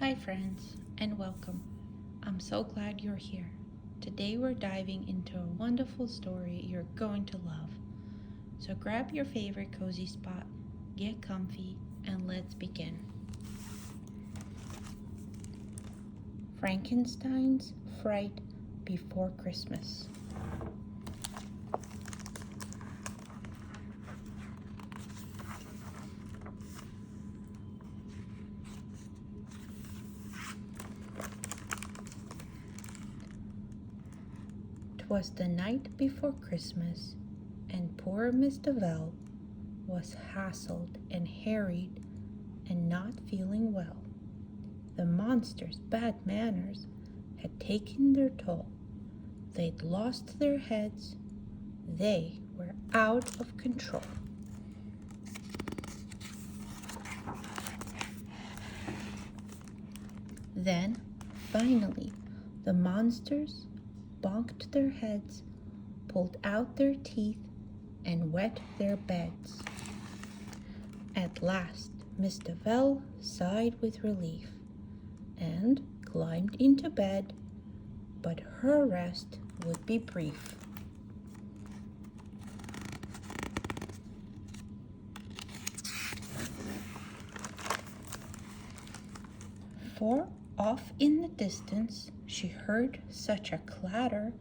Hi friends, and welcome. I'm so glad you're here. Today we're diving into a wonderful story you're going to love. So grab your favorite cozy spot, get comfy, and let's begin. Frankenstein's Fright Before Christmas. Was the night before Christmas, and poor Miss Deville was hassled and harried and not feeling well. The monster's bad manners had taken their toll. They'd lost their heads. They were out of control. Then, finally, the monsters bonked their heads, pulled out their teeth, and wet their beds. At last, Miss Deville sighed with relief and climbed into bed, but her rest would be brief. For off in the distance, she heard such a clatter.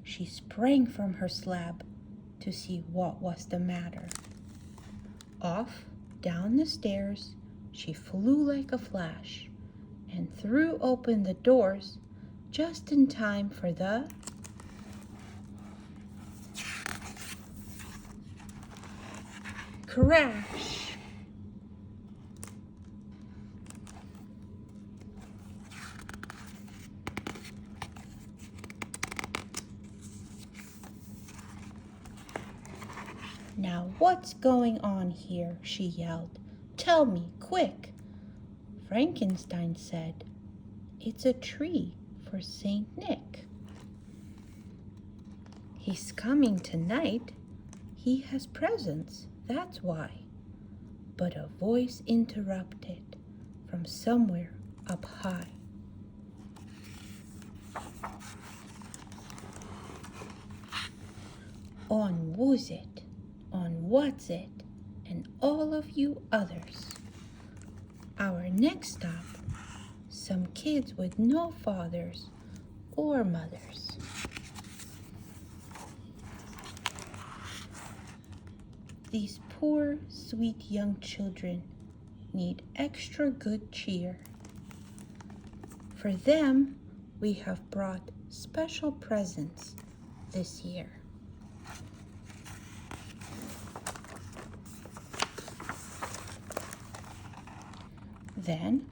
She sprang from her slab to see what was the matter. Off, down the stairs, she flew like a flash and threw open the doors just in time for the crash. Now what's going on here? She yelled. Tell me, quick. Frankenstein said, It's a tree for Saint Nick. He's coming tonight. He has presents, that's why. But a voice interrupted from somewhere up high. On who's it? On what's it? And all of you others. Our next stop, some kids with no fathers or mothers. These poor, sweet young children need extra good cheer. For them, we have brought special presents this year. Then,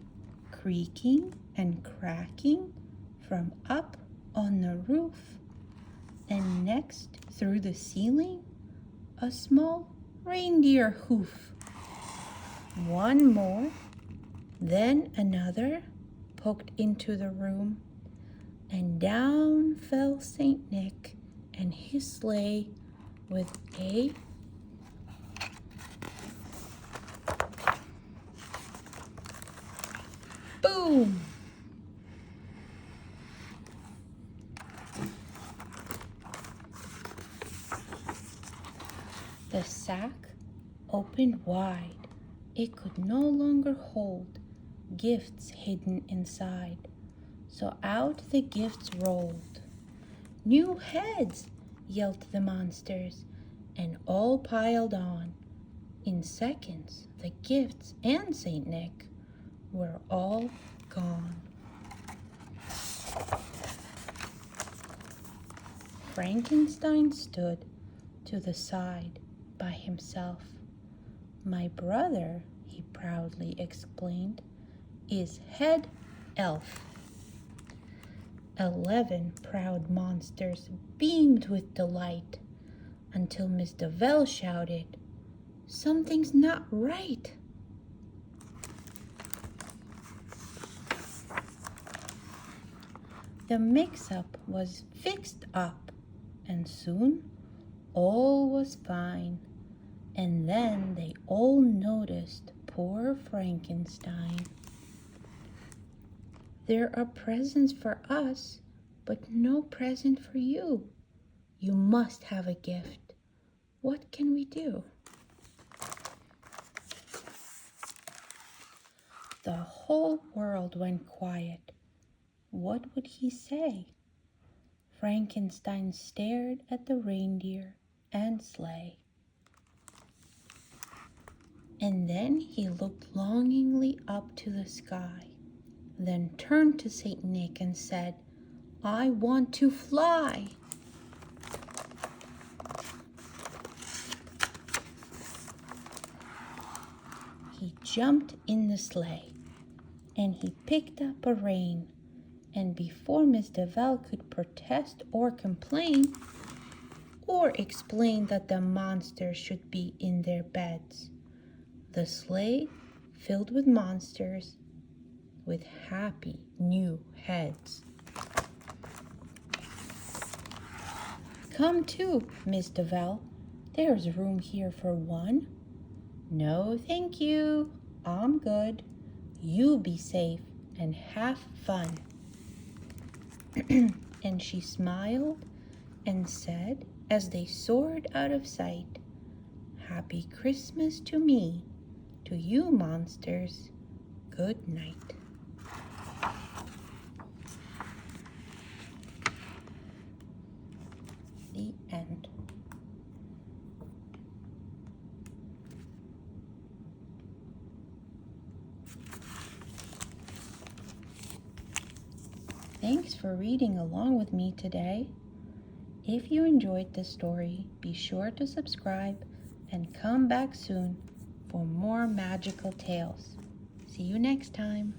creaking and cracking from up on the roof, and next through the ceiling, a small reindeer hoof. One more, then another poked into the room, and down fell Saint Nick and his sleigh with a boom! The sack opened wide. It could no longer hold gifts hidden inside. So out the gifts rolled. New heads, yelled the monsters, and all piled on. In seconds, the gifts and Saint Nick were all gone. Frankenstein stood to the side by himself. My brother, he proudly explained, is head elf. 11 proud monsters beamed with delight until Miss Deville shouted, Something's not right. The mix-up was fixed up, and soon all was fine. And then they all noticed poor Frankenstein. There are presents for us, but no present for you. You must have a gift. What can we do?" The whole world went quiet. What would he say? Frankenstein stared at the reindeer and sleigh. And then he looked longingly up to the sky, then turned to Saint Nick and said, "I want to fly." He jumped in the sleigh, and he picked up a rein, and before Miss Deville could protest or complain, or explain that the monsters should be in their beds, the sleigh filled with monsters with happy new heads. "Come too, Miss Deville. There's room here for one." "No, thank you. I'm good. You be safe and have fun." And she smiled and said, as they soared out of sight, "Happy Christmas to me. To you, monsters, good night." The end. Thanks for reading along with me today. If you enjoyed this story, be sure to subscribe and come back soon for more magical tales. See you next time.